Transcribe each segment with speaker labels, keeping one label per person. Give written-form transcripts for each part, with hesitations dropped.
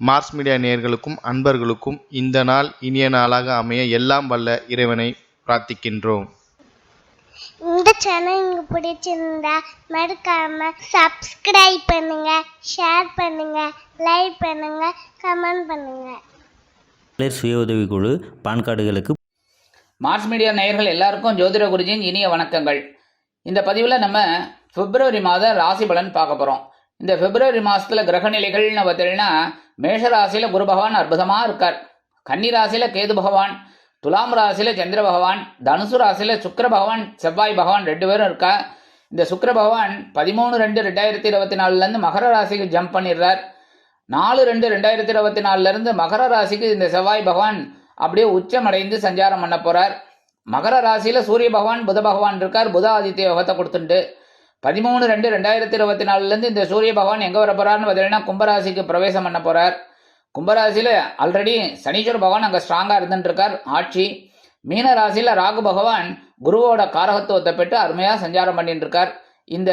Speaker 1: Mars media நேயர்களுக்கும் அன்பர்களுக்கும் இந்த நாள் இனிய நாளாக அமைய எல்லாம் வல்ல இறைவனை பிரார்த்திக்கின்றோம்.
Speaker 2: இந்த சேனல் உங்களுக்கு பிடிச்சிருந்தா மறக்காம சப்ஸ்கிரைப் பண்ணுங்க, ஷேர் பண்ணுங்க, லைக் பண்ணுங்க, கமெண்ட் பண்ணுங்க.
Speaker 3: சுய உதவிக்குழு பான் கார்டுகளுக்கு
Speaker 4: மார்ஸ் மீடியா நேயர்கள் எல்லாருக்கும் ஜோதிட குருஜியின் இனிய வணக்கங்கள். இந்த பதிவில் நம்ம பிப்ரவரி மாத ராசி பலன் பார்க்க போகிறோம். இந்த பிப்ரவரி மாதத்தில் கிரகநிலைகள்னு பார்த்தீங்கன்னா மேஷ ராசியில் குரு பகவான் அற்புதமாக இருக்கார். கன்னி ராசியில் கேது பகவான், துலாம் ராசியில் சந்திர பகவான், தனுசு ராசியில் சுக்கிர பகவான், செவ்வாய் பகவான் 2 பேரும் இருக்கா. இந்த சுக்கிர பகவான் 13/2/2024 மகர ராசிக்கு ஜம்ப் பண்ணிடுறார். 4/2/2024 மகர ராசிக்கு இந்த செவ்வாய் பகவான் அப்படியே உச்சமடைந்து சஞ்சாரம் பண்ண போறார். மகர ராசியில சூரிய பகவான் புத பகவான் இருக்கார். புத ஆதித்ய யோகத்தை கொடுத்துட்டு 13/2/2024 இந்த சூரிய பகவான் எங்க வர போறாருன்னு பார்த்தீங்கன்னா கும்பராசிக்கு பிரவேசம் பண்ண போறார். கும்பராசியில ஆல்ரெடி சனீஸ்வர பகவான் அங்க ஸ்ட்ராங்கா இருந்துட்டு இருக்கார், ஆட்சி. மீன ராசியில ராகு பகவான் குருவோட காரகத்துவத்தை பெற்று அருமையா சஞ்சாரம் பண்ணிட்டு இருக்கார். இந்த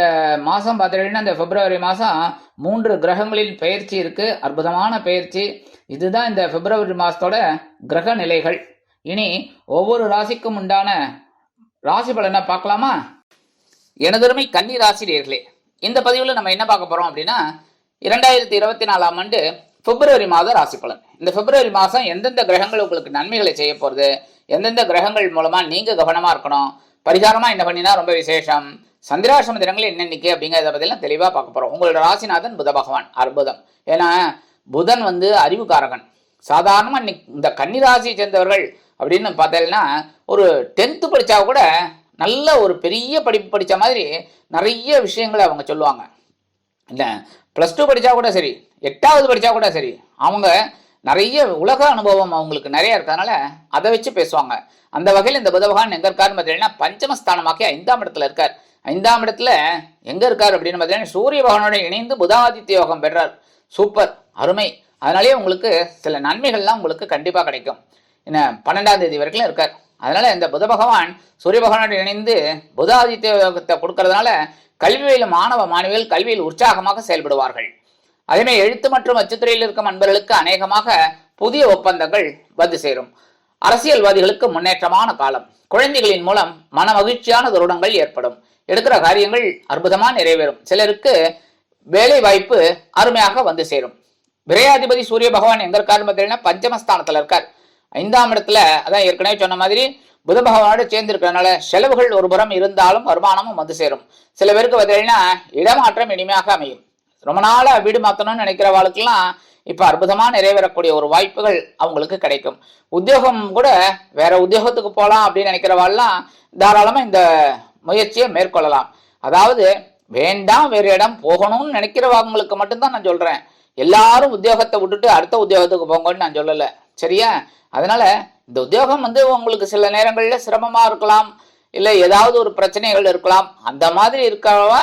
Speaker 4: மாதம் பார்த்தீங்கன்னா இந்த பிப்ரவரி மாதம் 3 கிரகங்களில் பெயர்ச்சி இருக்கு, அற்புதமான பெயர்ச்சி. இதுதான் இந்த பிப்ரவரி மாதத்தோட கிரக நிலைகள். இனி ஒவ்வொரு ராசிக்கும் உண்டான ராசி பலனை பார்க்கலாமா? எனதருமை கன்னி ராசி நேயர்களே, இந்த பதிவில் நம்ம என்ன பார்க்க போறோம் அப்படின்னா 2024 பிப்ரவரி மாத ராசி பலன். இந்த பிப்ரவரி மாதம் எந்தெந்த கிரகங்கள் உங்களுக்கு நன்மைகளை செய்ய போகிறது, எந்தெந்த கிரகங்கள் மூலமா நீங்க கவனமா இருக்கணும், பரிகாரமா என்ன பண்ணினா ரொம்ப விசேஷம், சந்திராசிரம தினங்கள் என்னன்னைக்கு அப்படிங்கிறத பற்றிலாம் தெளிவாக பார்க்க போகிறோம். உங்களோட ராசிநாதன் புத பகவான் அற்புதம். ஏன்னா புதன் அறிவுகாரகன். சாதாரணமாக இன்னைக்கு இந்த கன்னி ராசியை சேர்ந்தவர்கள் அப்படின்னு பார்த்தீங்கன்னா ஒரு 10th படித்தா கூட நல்ல ஒரு பெரிய படிப்பு படித்த மாதிரி நிறைய விஷயங்களை அவங்க சொல்லுவாங்க. இல்லை +2 படித்தா கூட சரி, 8வது படித்தா கூட சரி, அவங்க நிறைய உலக அனுபவம் அவங்களுக்கு நிறைய இருக்கிறதுனால அதை வச்சு பேசுவாங்க. அந்த வகையில் இந்த புத பகவான் எங்கே இருக்காருன்னு பார்த்தீங்கன்னா பஞ்சமஸ்தானமாக்கி 5ஆம் இடத்துல இருக்கார். 5ஆம் இடத்துல எங்க இருக்கார் அப்படின்னு பார்த்தீங்கன்னா சூரிய பகவானோட இணைந்து புதாதித்ய யோகம் பெறார். சூப்பர், அருமை. அதனாலேயே உங்களுக்கு சில நன்மைகள்லாம் உங்களுக்கு கண்டிப்பாக கிடைக்கும். என்ன 12ஆம் தேதி வரைக்கும் இருக்கார். அதனால இந்த புத பகவான் சூரிய பகவானோட இணைந்து புதாதித்ய யோகத்தை கொடுக்கறதுனால கல்வியில் மாணவ மாணவிகள் கல்வியில் உற்சாகமாக செயல்படுவார்கள். அதேமாதிரி எழுத்து மற்றும் அச்சுத்துறையில் இருக்கும் அன்பர்களுக்கு அநேகமாக புதிய ஒப்பந்தங்கள் வந்து சேரும். அரசியல்வாதிகளுக்கு முன்னேற்றமான காலம். குழந்தைகளின் மூலம் மன மகிழ்ச்சியான தருணங்கள் ஏற்படும். எடுக்கிற காரியங்கள் அற்புதமாக நிறைவேறும். சிலருக்கு வேலை வாய்ப்பு அருமையாக வந்து சேரும். விரையாதிபதி சூரிய பகவான் எங்க இருக்காருன்னு பார்த்தீங்கன்னா பஞ்சமஸ்தானத்துல இருக்கார். 5ஆம் இடத்துல அதான் ஏற்கனவே சொன்ன மாதிரி புத பகவானோடு சேர்ந்து இருக்கிறதுனால செலவுகள் ஒரு புறம் இருந்தாலும் வருமானமும் வந்து சேரும். சில பேருக்கு பார்த்தீங்கன்னா இடமாற்றம் இனிமையாக அமையும். ரொம்ப நாளா வீடு மாற்றணும்னு நினைக்கிறவாளுக்கெல்லாம் இப்ப அற்புதமா நிறைவேறக்கூடிய ஒரு வாய்ப்புகள் அவங்களுக்கு கிடைக்கும். உத்தியோகம் கூட வேற உத்தியோகத்துக்கு போகலாம் அப்படின்னு நினைக்கிறவாள்லாம் தாராளமா இந்த முயற்சியை மேற்கொள்ளலாம். அதாவது வேண்டாம் வேறு இடம் போகணும்னு நினைக்கிறவங்களுக்கு மட்டும்தான் நான் சொல்றேன். எல்லாரும் உத்தியோகத்தை விட்டுட்டு அடுத்த உத்தியோகத்துக்கு போங்கன்னு நான் சொல்லல, சரியா? அதனால இந்த உத்தியோகம் உங்களுக்கு சில நேரங்களில் சிரமமா இருக்கலாம், இல்லை ஏதாவது ஒரு பிரச்சனைகள் இருக்கலாம். அந்த மாதிரி இருக்கிறவ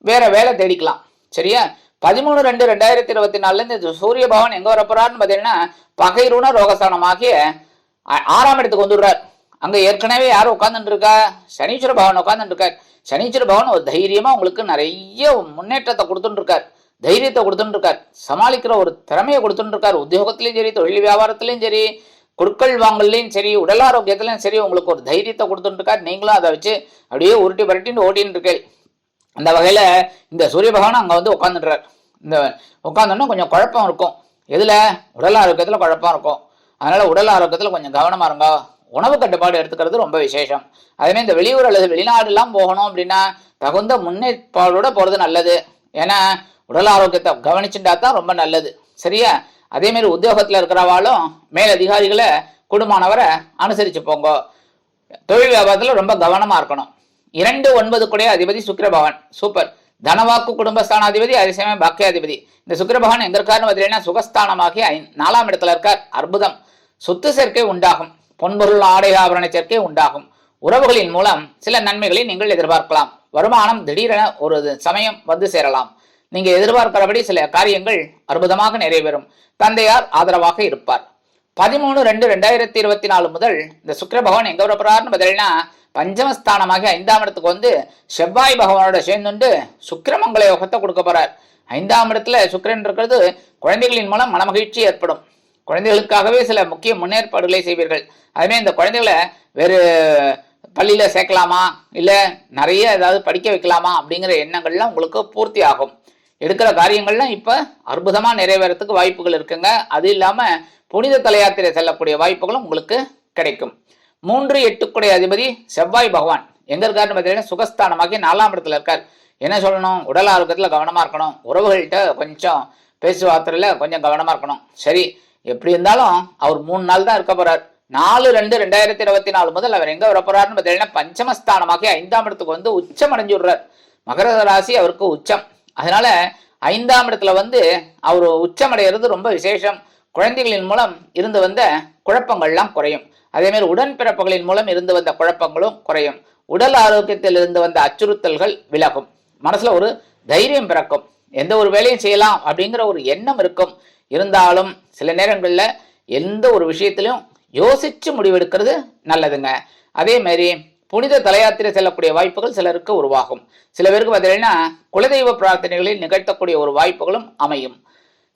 Speaker 4: வேற வேலை தேடிக்கலாம், சரியா? 13/2/2024 இந்த சூரிய பகவான் எங்க வரப்போறாருன்னு பார்த்தீங்கன்னா பகைருண ரோகஸ்தானமாகிய 6ஆம் இடத்துக்கு வந்துடுறார். அங்க ஏற்கனவே யாரும் உட்கார்ந்துட்டு இருக்கா? சனீஸ்வர பகவான் உட்கார்ந்துட்டு இருக்கார். சனீஸ்வர பகவான் ஒரு தைரியமா உங்களுக்கு நிறைய முன்னேற்றத்தை கொடுத்துட்டு இருக்கார், தைரியத்தை கொடுத்துட்டு இருக்கார், சமாளிக்கிற ஒரு திறமையை கொடுத்துட்டு இருக்கார். உத்தியோகத்திலையும் சரி, தொழில் வியாபாரத்திலையும் சரி, கொடுக்கல் வாங்கலையும் சரி, உடல் ஆரோக்கியத்திலையும் சரி உங்களுக்கு ஒரு தைரியத்தை கொடுத்துட்டு இருக்கார். நீங்களும் அதை வச்சு அப்படியே உருட்டி பரட்டின்னு ஓட்டின்னு இருக்கேன். அந்த வகையில இந்த சூரிய பகவான் அங்க உட்காந்துடுறார். இந்த உட்காந்தோன்னா கொஞ்சம் குழப்பம் இருக்கும். எதுல? உடல் ஆரோக்கியத்துல குழப்பம் இருக்கும். அதனால உடல் ஆரோக்கியத்துல கொஞ்சம் கவனமா இருங்க. உணவு கட்டுப்பாடு எடுத்துக்கிறது ரொம்ப விசேஷம். அதேமாதிரி இந்த வெளியூர் அல்லது வெளிநாடு எல்லாம் போகணும் அப்படின்னா தகுந்த முன்னேற்பாடோட போறது நல்லது. ஏன்னா உடல் ஆரோக்கியத்தை கவனிச்சுட்டா தான் ரொம்ப நல்லது, சரியா? அதே மாதிரி உத்தியோகத்துல இருக்கிறவாலும் மேல் அதிகாரிகளை குடும்பமானவரை அனுசரிச்சு போங்க. தொழில் வியாபாரத்துல ரொம்ப கவனமா இருக்கணும். 2/9 கூடிய அதிபதி சுக்கிர பகவான், சூப்பர். தனவாக்கு குடும்பஸ்தானாதிபதி, அதே சமயம் பாக்கியாதிபதி. இந்த சுக்கிர பகவான் எங்க இருக்காருன்னு பார்த்தீங்கன்னா சுகஸ்தானமாகி 4ஆம் இடத்துல இருக்கார். அற்புதம். சொத்து சேர்க்கை உண்டாகும். பொன்பொருள் ஆடை ஆபரண சேர்க்கை உண்டாகும். உறவுகளின் மூலம் சில நன்மைகளை நீங்கள் எதிர்பார்க்கலாம். வருமானம் திடீரென ஒரு சமயம் வந்து சேரலாம். நீங்க எதிர்பார்க்கிறபடி சில காரியங்கள் அற்புதமாக நிறைவேறும். தந்தையார் ஆதரவாக இருப்பார். 13/2/2024 முதல் இந்த சுக்கிர பகவான் எங்க வரப்போறாருன்னு பார்த்தீங்கன்னா பஞ்சமஸ்தானமாகி 5ஆம் இடத்துக்கு வந்து செவ்வாய் பகவானோட சேர்ந்துண்டு சுக்கிரமங்கல யோகத்தை கொடுக்க போறார். 5ஆம் இடத்துல சுக்கிரன் இருக்கிறது குழந்தைகளின் மூலம் மனமகிழ்ச்சி ஏற்படும். குழந்தைகளுக்காகவே சில முக்கிய முன்னேற்பாடுகளை செய்வீர்கள். அதுமாதிரி இந்த குழந்தைகளை வேறு பள்ளியில சேர்க்கலாமா, இல்லை நிறைய ஏதாவது படிக்க வைக்கலாமா அப்படிங்கிற எண்ணங்கள்லாம் உங்களுக்கு பூர்த்தி ஆகும். எடுக்கிற காரியங்கள்லாம் இப்போ அற்புதமாக நிறைவேறத்துக்கு வாய்ப்புகள் இருக்குங்க. அது இல்லாமல் புனித தலையாத்திரை செல்லக்கூடிய வாய்ப்புகளும் உங்களுக்கு கிடைக்கும். 3-8 அதிபதி செவ்வாய் பகவான் எங்க இருக்காருன்னு பார்த்தீங்கன்னா சுகஸ்தானமாகி 4ஆம் இடத்துல இருக்கார். என்ன சொல்லணும், உடல் ஆரோக்கியத்தில் கவனமாக இருக்கணும், உறவுகள்கிட்ட கொஞ்சம் பேச்சுவார்த்தையில் கொஞ்சம் கவனமாக இருக்கணும். சரி, எப்படி இருந்தாலும் அவர் 3 நாள் தான் இருக்க போறார். 4/2/2024 முதல் அவர் எங்க வர போறாருன்னு பார்த்தீங்கன்னா பஞ்சமஸ்தானமாகி 5ஆம் இடத்துக்கு வந்து உச்சம் அடைஞ்சு விடுறார். மகர ராசி அவருக்கு உச்சம். அதனால 5ஆம் இடத்துல வந்து அவர் உச்சம் அடைகிறது ரொம்ப விசேஷம். குழந்தைகளின் மூலம் இருந்து வந்த குழப்பங்கள்லாம் குறையும். அதே மாதிரி உடன்பிறப்புகளின் மூலம் இருந்து வந்த குழப்பங்களும் குறையும். உடல் ஆரோக்கியத்தில் இருந்து வந்த அச்சுறுத்தல்கள் விலகும். மனசுல ஒரு தைரியம் பிறக்கும். எந்த ஒரு வேலையும் செய்யலாம் அப்படிங்கிற ஒரு எண்ணம் இருக்கும். இருந்தாலும் சில நேரங்களில் எந்த ஒரு விஷயத்திலும் யோசிச்சு முடிவெடுக்கிறது நல்லதுங்க. அதே மாதிரி புனித தலையாத்திரை செல்லக்கூடிய வாய்ப்புகள் சிலருக்கு உருவாகும். சில பேருக்கு பார்த்தீங்கன்னா குலதெய்வ பிரார்த்தனைகளில் நிகழ்த்தக்கூடிய ஒரு வாய்ப்புகளும் அமையும்.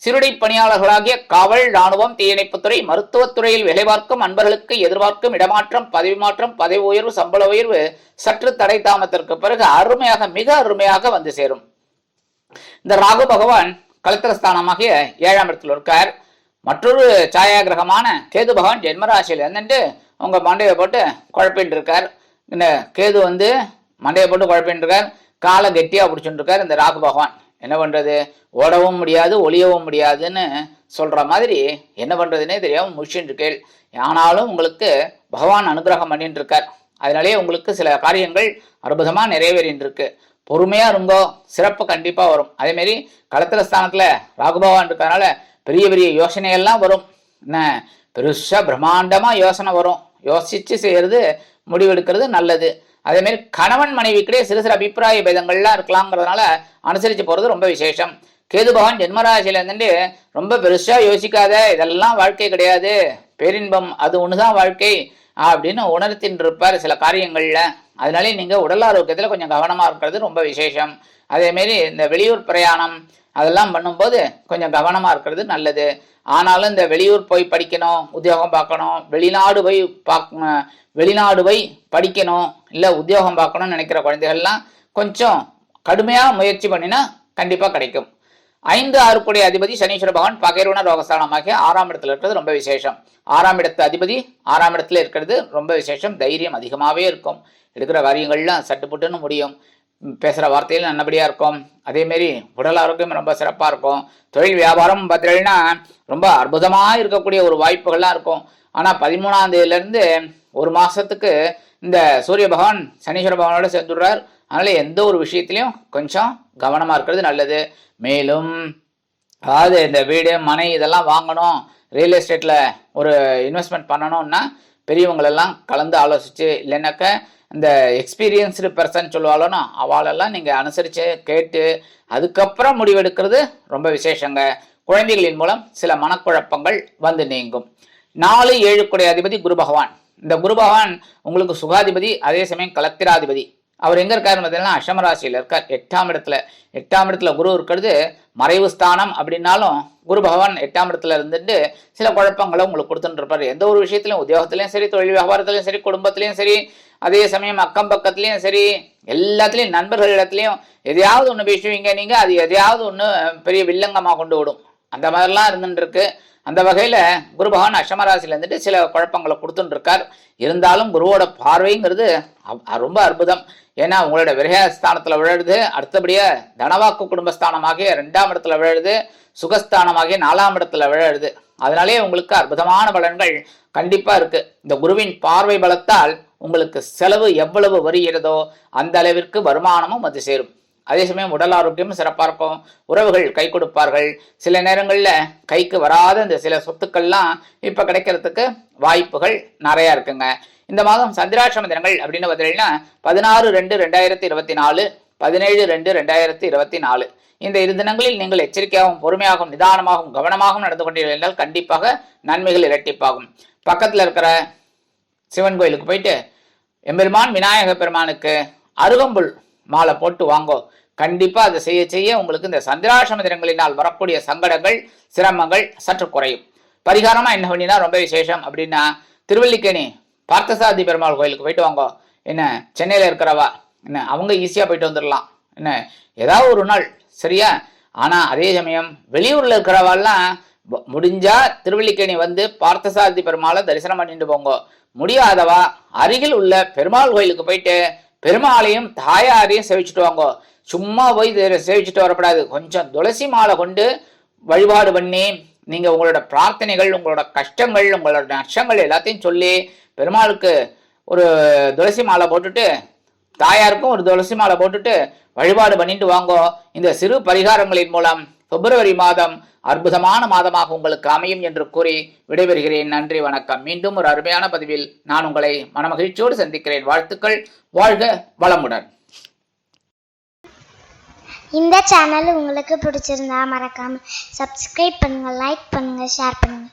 Speaker 4: சிறுடை பணியாளர்களாகிய காவல், இராணுவம், தீயணைப்புத்துறை, மருத்துவத்துறையில் வேலை பார்க்கும் அன்பர்களுக்கு எதிர்பார்க்கும் இடமாற்றம், பதவி மாற்றம், பதவி உயர்வு, சம்பள உயர்வு சற்று தடை தாமதத்திற்கு பிறகு அருமையாக, மிக அருமையாக வந்து சேரும். இந்த ராகு பகவான் கலத்திரஸ்தானமாகிய 7ஆம் இடத்துல இருக்கார். மற்றொரு சாயா கிரகமான கேது பகவான் ஜென்மராசியில் இருந்துட்டு உங்க மண்டையை போட்டு குழப்பின்னு இருக்கார். இந்த கேது வந்து மண்டையை போட்டு குழப்பின்னு இருக்கார். காலை கெட்டியா பிடிச்சுட்டு இருக்கார். இந்த ராகு பகவான் என்ன பண்றது, ஓடவும் முடியாது ஒளியவும் முடியாதுன்னு சொல்ற மாதிரி என்ன பண்றதுன்னே தெரியாம முழிச்சுட்டு இருக்கேள். ஆனாலும் உங்களுக்கு பகவான் அனுகிரகம் பண்ணிட்டு இருக்கார். அதனாலேயே உங்களுக்கு சில காரியங்கள் அற்புதமா நிறைவேறின்னு இருக்கு. பொறுமையா இருங்கோ, சிறப்பு கண்டிப்பா வரும். அதே மாதிரி களத்திர ஸ்தானத்துல ராகு பகவான் இருக்கிறதுனால பெரிய பெரிய யோசனைகள்லாம் வரும். என்ன பெருசா பிரம்மாண்டமா யோசனை வரும். யோசிச்சு செய்யறது, முடிவெடுக்கிறது நல்லது. அதே மாதிரி கணவன் மனைவிக்கிடையே சிறு சிறு அபிப்பிராய பேதங்கள்லாம் இருக்கலாங்கிறதுனால அனுசரித்து போறது ரொம்ப விசேஷம். கேது பகவான் ஜென்மராசியில இருந்துட்டு ரொம்ப பெருசா யோசிக்காத, இதெல்லாம் வாழ்க்கை கிடையாது, பேரின்பம் அது ஒண்ணுதான் வாழ்க்கை அப்படின்னு உணர்த்தின்னு இருப்பார் சில காரியங்கள்ல. அதனாலே நீங்க உடல் ஆரோக்கியத்துல கொஞ்சம் கவனமா இருக்கிறது ரொம்ப விசேஷம். அதே மாதிரி இந்த வெளியூர் பிரயாணம் அதெல்லாம் பண்ணும்போது கொஞ்சம் கவனமா இருக்கிறது நல்லது. ஆனாலும் இந்த வெளியூர் போய் படிக்கணும், உத்தியோகம் பார்க்கணும், வெளிநாடு போய் படிக்கணும், இல்லை உத்தியோகம் பார்க்கணும்னு நினைக்கிற குழந்தைகள்லாம் கொஞ்சம் கடுமையாக முயற்சி பண்ணினா கண்டிப்பாக கிடைக்கும். 5-6 அதிபதி சனீஸ்வர பகவான் பகைரோன ரோகஸ்தானமாகிய 6ஆம் இடத்துல இருக்கிறது ரொம்ப விசேஷம். 6ஆம் இடத்து அதிபதி 6ஆம் இடத்துல இருக்கிறது ரொம்ப விசேஷம். தைரியம் அதிகமாகவே இருக்கும். எடுக்கிற காரியங்கள்லாம் சட்டுப்புட்டுன்னு முடியும். பேசுகிற வார்த்தையில் நல்லபடியாக இருக்கும். அதேமாரி உடல் ஆரோக்கியம் ரொம்ப சிறப்பாக இருக்கும். தொழில் வியாபாரம் பார்த்தீங்கன்னா ரொம்ப அற்புதமாக இருக்கக்கூடிய ஒரு வாய்ப்புகள்லாம் இருக்கும். ஆனால் 13ஆம் தேதியிலேருந்து ஒரு மாதத்துக்கு இந்த சூரிய பகவான் சனீஸ்வர பகவானோட சேர்ந்துடுறார். அதனால் எந்த ஒரு விஷயத்திலையும் கொஞ்சம் கவனமாக இருக்கிறது நல்லது. மேலும் அதாவது இந்த வீடு மனை இதெல்லாம் வாங்கணும், ரியல் எஸ்டேட்டில் ஒரு இன்வெஸ்ட்மெண்ட் பண்ணணும்னா பெரியவங்களெல்லாம் கலந்து ஆலோசித்து, இல்லைன்னாக்க இந்த எக்ஸ்பீரியன்ஸ்டு பர்சன் சொல்லுவாளோன்னா அவளெல்லாம் நீங்கள் அனுசரித்து கேட்டு அதுக்கப்புறம் முடிவெடுக்கிறது ரொம்ப விசேஷங்க. குழந்தைகளின் மூலம் சில மனக்குழப்பங்கள் வந்து நீங்கும். 4-7 அதிபதி குரு பகவான். இந்த குரு பகவான் உங்களுக்கு சுகாதிபதி, அதே சமயம் கலத்திராதிபதி. அவர் எங்க இருக்காருன்னு பார்த்தீங்கன்னா அஷ்டமராசியில் இருக்கார், 8ஆம் இடத்துல. 8ஆம் இடத்துல குரு இருக்கிறது மறைவு ஸ்தானம். அப்படின்னாலும் குரு பகவான் 8ஆம் இடத்துல இருந்துட்டு சில குழப்பங்களை உங்களுக்கு கொடுத்துட்டு இருப்பாரு. எந்த ஒரு விஷயத்திலையும், உத்தியோகத்திலையும் சரி, தொழில் வியாபாரத்திலையும் சரி, குடும்பத்திலையும் சரி, அதே சமயம் அக்கம் பக்கத்துலையும் சரி, எல்லாத்துலேயும் நண்பர்கள் இடத்துலையும் எதையாவது ஒன்று பேசுவீங்க நீங்க, அது எதையாவது ஒன்று பெரிய வில்லங்கமாக கொண்டு விடும். அந்த மாதிரிலாம் இருந்துட்டு இருக்கு. அந்த வகையில் குரு பகவான் அஷ்டமராசியில் இருந்துட்டு சில குழப்பங்களை கொடுத்துட்டு இருக்கார். இருந்தாலும் குருவோட பார்வைங்கிறது ரொம்ப அற்புதம். ஏன்னா உங்களோட விரயஸ்தானத்தில் விழுது, அடுத்தபடியாக தனவாக்கு குடும்பஸ்தானமாகிய 2ஆம் இடத்துல விழுது, சுகஸ்தானமாகிய 4ஆம் இடத்துல விழுது. அதனாலே உங்களுக்கு அற்புதமான பலன்கள் கண்டிப்பாக இருக்கு. இந்த குருவின் பார்வை பலத்தால் உங்களுக்கு செலவு எவ்வளவு வருகிறதோ அந்த அளவிற்கு வருமானமும் அது சேரும். அதே சமயம் உடல் ஆரோக்கியமும் சிறப்பாக இருக்கும். உறவுகள் கை கொடுப்பார்கள். சில நேரங்களில் கைக்கு வராத இந்த சில சொத்துக்கள்லாம் இப்போ கிடைக்கிறதுக்கு வாய்ப்புகள் நிறையா இருக்குங்க. இந்த மாதம் சந்திராஷ்டம தினங்கள் அப்படின்னு பார்த்தீங்கன்னா 16-2-2024, 17-2-2024. இந்த 2 தினங்களில் நீங்கள் எச்சரிக்கையாகவும் பொறுமையாகவும் நிதானமாகவும் கவனமாகவும் நடந்து கொண்டீர்கள் என்றால் கண்டிப்பாக நன்மைகள் இரட்டிப்பாகும். பக்கத்தில் இருக்கிற சிவன் கோயிலுக்கு போயிட்டு எம்பெருமான் விநாயக பெருமானுக்கு அருகம்புல் மாலை போட்டு வாங்கோ. கண்டிப்பா அதை செய்ய செய்ய உங்களுக்கு இந்த சந்திராஷ்டம தினங்களினால் வரக்கூடிய சங்கடங்கள் சிரமங்கள் சற்று குறையும். பரிகாரமா என்ன பண்ணினா ரொம்ப விசேஷம் அப்படின்னா, திருவல்லிக்கேணி பார்த்தசாரதி பெருமாள் கோயிலுக்கு போயிட்டு வாங்க. என்ன சென்னையில இருக்கிறவா என்ன அவங்க ஈஸியா போயிட்டு வந்துடலாம். என்ன ஏதாவது ஒரு நாள் சரியா. ஆனா அதே சமயம் வெளியூர்ல இருக்கிறவாள்லாம் முடிஞ்சா திருவல்லிக்கேணி வந்து பார்த்தசாரதி பெருமாளை தரிசனம் பண்ணிட்டு போங்க. முடியாதவா அருகில் உள்ள பெருமாள் கோயிலுக்கு போயிட்டு பெருமாளையும் தாயாரையும் சேவிச்சுட்டு வாங்க. சும்மா போய் சேவிச்சுட்டு வரக்கூடாது. கொஞ்சம் துளசி மாலை கொண்டு வழிபாடு பண்ணி நீங்க உங்களோட பிரார்த்தனைகள், உங்களோட கஷ்டங்கள், உங்களோட நஷ்டங்கள் எல்லாத்தையும் சொல்லி பெருமாளுக்கு ஒரு துளசி மாலை போட்டுட்டு தாயாருக்கும் ஒரு துளசி மாலை போட்டுட்டு வழிபாடு பண்ணிட்டு வாங்கோ. இந்த சிறு பரிகாரங்களின் மூலம் பிப்ரவரி மாதம் அற்புதமான மாதமாக உங்களுக்கு அமையும் என்று கூறி விடைபெறுகிறேன். நன்றி, வணக்கம். மீண்டும் ஒரு அருமையான பதிவில் நான் உங்களை மனமகிழ்ச்சியோடு சந்திக்கிறேன். வாழ்த்துக்கள். வாழ்க வளமுடன்.
Speaker 2: இந்த சேனல் உங்களுக்கு பிடிச்சிருந்தா மறக்காம சப்ஸ்கிரைப் பண்ணுங்க, லைக் பண்ணுங்க, ஷேர் பண்ணுங்க.